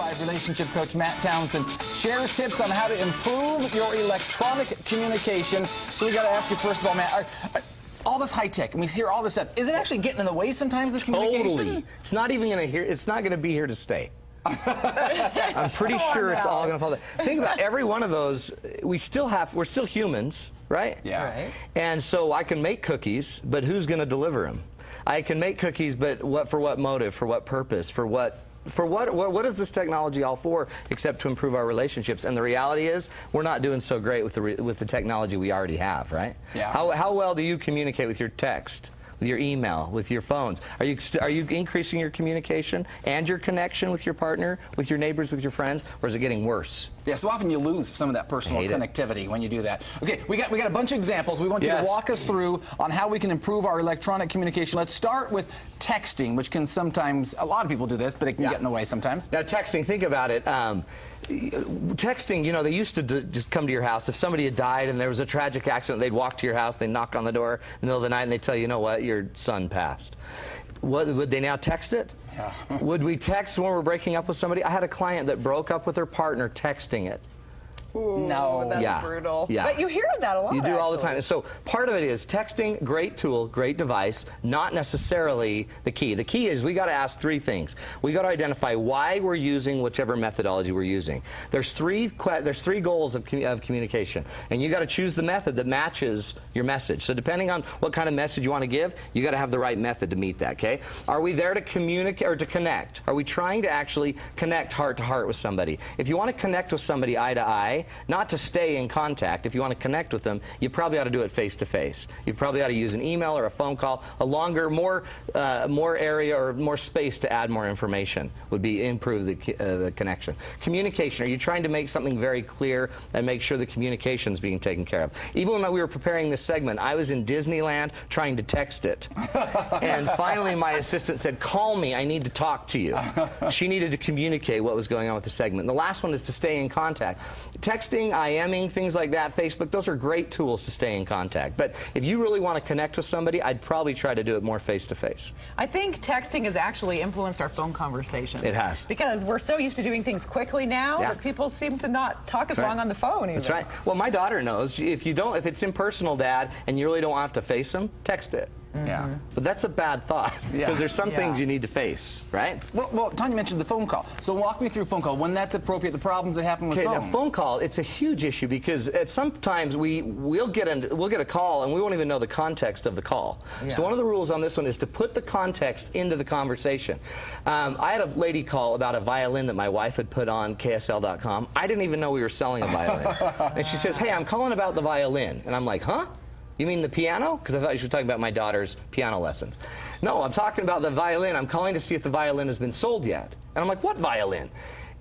Live relationship coach Matt Townsend shares tips on how to improve your electronic communication. So we got to ask you first of all, Matt, all this high tech, and we hear all this stuff, is it actually getting in the way sometimes of communication? Totally. It's not even going to it's not going to be here to stay. I'm pretty sure it's all going to fall down. Think about every one of those. We're still humans, right? Yeah. Right. And so I can make cookies, but who's going to deliver them? I can make cookies, but for what motive? For what purpose? For what is this technology all for except to improve our relationships? And the reality is we're not doing so great with the technology we already have, right? Yeah. How well do you communicate with your text, with your email, with your phones? Are you increasing your communication and your connection with your partner, with your neighbors, with your friends, or is it getting worse? Yeah, so often you lose some of that personal connectivity when you do that. Okay, we got a bunch of examples. We want you to walk us through on how we can improve our electronic communication. Let's start with texting, which can sometimes, a lot of people do this, but it can get in the way sometimes. Now, texting, think about it. Texting, you know, they used to just come to your house. If somebody had died and there was a tragic accident, they'd walk to your house, they'd knock on the door in the middle of the night, and they'd tell you, you know what, your son passed. Would they now text it? Yeah. Would we text when we're breaking up with somebody? I had a client that broke up with her partner texting it. Ooh, no. That's brutal. Yeah. But you hear that a lot. You do all the time. So part of it is texting, great tool, great device, not necessarily the key. The key is we got to ask three things. We got to identify why we're using whichever methodology we're using. There's three goals of communication, and you got to choose the method that matches your message. So depending on what kind of message you want to give, you got to have the right method to meet that. Okay? Are we there to communicate or to connect? Are we trying to actually connect heart to heart with somebody? If you want to connect with somebody eye to eye, not to stay in contact. If you want to connect with them, you probably ought to do it face to face. You probably ought to use an email or a phone call. A longer, more area or more space to add more information would be improve the connection. Communication. Are you trying to make something very clear and make sure the communication is being taken care of? Even when we were preparing this segment, I was in Disneyland trying to text it, and finally my assistant said, "Call me. I need to talk to you." She needed to communicate what was going on with the segment. And the last one is to stay in contact. Texting, IMing, things like that, Facebook, those are great tools to stay in contact. But if you really want to connect with somebody, I'd probably try to do it more face-to-face. I think texting has actually influenced our phone conversations. It has. Because we're so used to doing things quickly now that people seem to not talk as long on the phone even. That's right. Well, my daughter knows if it's impersonal, Dad, and you really don't have to face them, text it. Yeah. But that's a bad thought, because there's some things you need to face, right? Well, Tanya mentioned the phone call. So walk me through phone call, when that's appropriate, the problems that happen with phone. Okay, now phone call, it's a huge issue because sometimes we'll get a call and we won't even know the context of the call. Yeah. So one of the rules on this one is to put the context into the conversation. I had a lady call about a violin that my wife had put on KSL.com. I didn't even know we were selling a violin. And she says, "Hey, I'm calling about the violin." And I'm like, "Huh? You mean the piano?" Because I thought you were talking about my daughter's piano lessons. "No, I'm talking about the violin. I'm calling to see if the violin has been sold yet." And I'm like, "What violin?"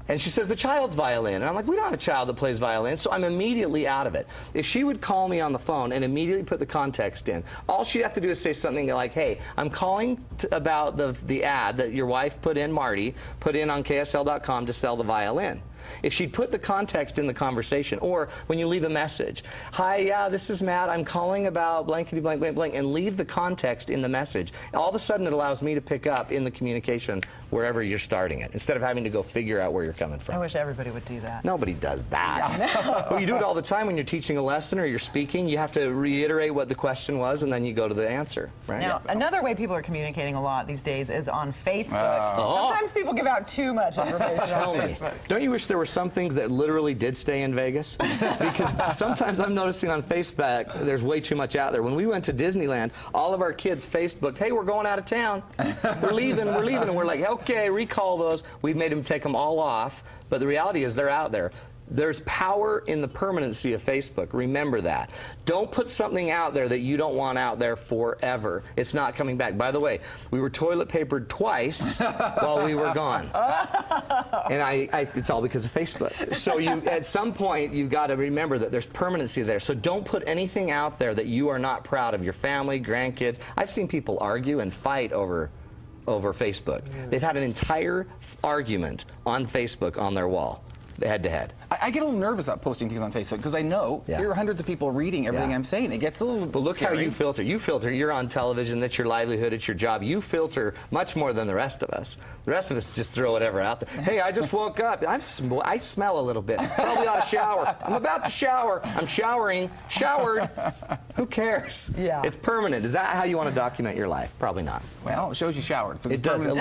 And she says, "The child's violin." And I'm like, "We don't have a child that plays violin." So I'm immediately out of it. If she would call me on the phone and immediately put the context in, all she'd have to do is say something like, "Hey, I'm calling about the ad that your wife put in, Marty, put in on KSL.com to sell the violin." If she'd put the context in the conversation, or when you leave a message, "Hi, yeah, this is Matt, I'm calling about blankety blank blank blank," and leave the context in the message, all of a sudden it allows me to pick up in the communication wherever you're starting it, instead of having to go figure out where you're coming from. I wish everybody would do that. Nobody does that. Well, you do it all the time when you're teaching a lesson or you're speaking. You have to reiterate what the question was, and then you go to the answer, right? Now, another way people are communicating a lot these days is on Facebook. Sometimes people give out too much information on Facebook. Don't you wish there were some things that literally did stay in Vegas? Because sometimes I'm noticing on Facebook there's way too much out there. When we went to Disneyland, all of our kids Facebook, "Hey, we're going out of town. We're leaving, and we're like, "Okay, recall those." We've made them take them all off, but the reality is they're out there. There's power in the permanency of Facebook. Remember that. Don't put something out there that you don't want out there forever. It's not coming back. By the way, we were toilet papered twice while we were gone. And it's all because of Facebook. So at some point, you've got to remember that there's permanency there. So don't put anything out there that you are not proud of. Your family, grandkids. I've seen people argue and fight over Facebook. They've had an entire argument on Facebook on their wall. head-to-head. I get a little nervous about posting things on Facebook because I know there are hundreds of people reading everything I'm saying. It gets a little But look scary. how you filter. You filter. You're on television. That's your livelihood. It's your job. You filter much more than the rest of us. The rest of us just throw whatever out there. Hey, I just woke up. I smell a little bit. Probably ought to shower. I'm about to shower. I'm showering. Showered. Who cares? Yeah. It's permanent. Is that how you want to document your life? Probably not. Well, it shows you showered. So it does. At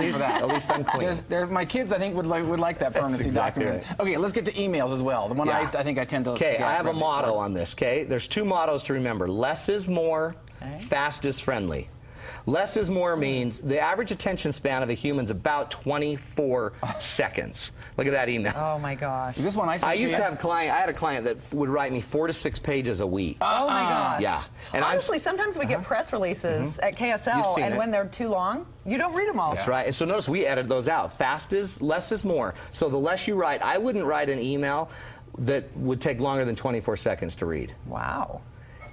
least I'm clean. My kids, I think, would like that permanency document. Right. Okay, let's get to emails as well. The one I think I tend to. Okay, I have a motto on this. Okay, there's 2 mottos to remember. Less is more. Fast is friendly. Less is more means the average attention span of a human is about 24 seconds. Look at that email. Oh my gosh. Is this one I sent I used to have I had a client that would write me 4 to 6 pages a week. Oh my gosh. Yeah. And honestly, sometimes we get press releases at KSL, and when they're too long, you don't read them all. That's right. And so notice we edit those out. Less is more. So the less you write, I wouldn't write an email that would take longer than 24 seconds to read. Wow.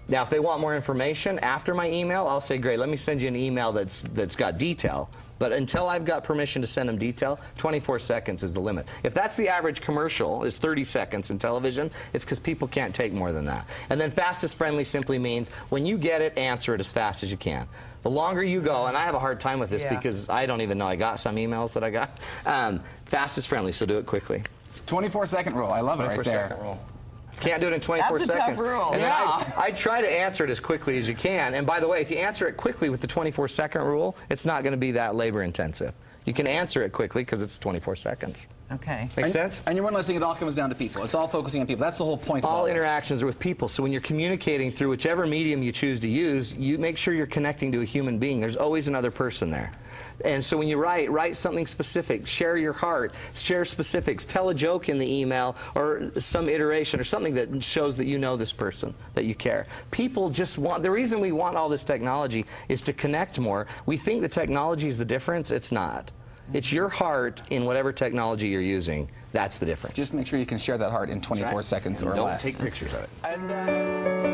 Now, if they want more information after my email, I'll say, great, let me send you an email that's got detail. But until I've got permission to send them detail, 24 seconds is the limit. If that's the average commercial, is 30 seconds in television, it's because people can't take more than that. And then fastest friendly simply means when you get it, answer it as fast as you can. The longer you go, and I have a hard time with this because I don't even know I got some emails that I got, fastest friendly, so do it quickly. 24-second rule. I love it right there. Rule. Can't do it in 24 seconds. That's a tough rule. And then I try to answer it as quickly as you can. And by the way, if you answer it quickly with the 24-second rule, it's not going to be that labor intensive. You can answer it quickly because it's 24 seconds. Okay. Make sense? And you're one less thing, it all comes down to people. It's all focusing on people. That's the whole point of all interactions are with people. So when you're communicating through whichever medium you choose to use, you make sure you're connecting to a human being. There's always another person there. And so when you write something specific, share your heart, share specifics, tell a joke in the email or some iteration or something that shows that you know this person, that you care. People just want, the reason we want all this technology is to connect more. We think the technology is the difference. It's not. It's your heart in whatever technology you're using. That's the difference. Just make sure you can share that heart in 24 seconds or less. Don't take pictures of it.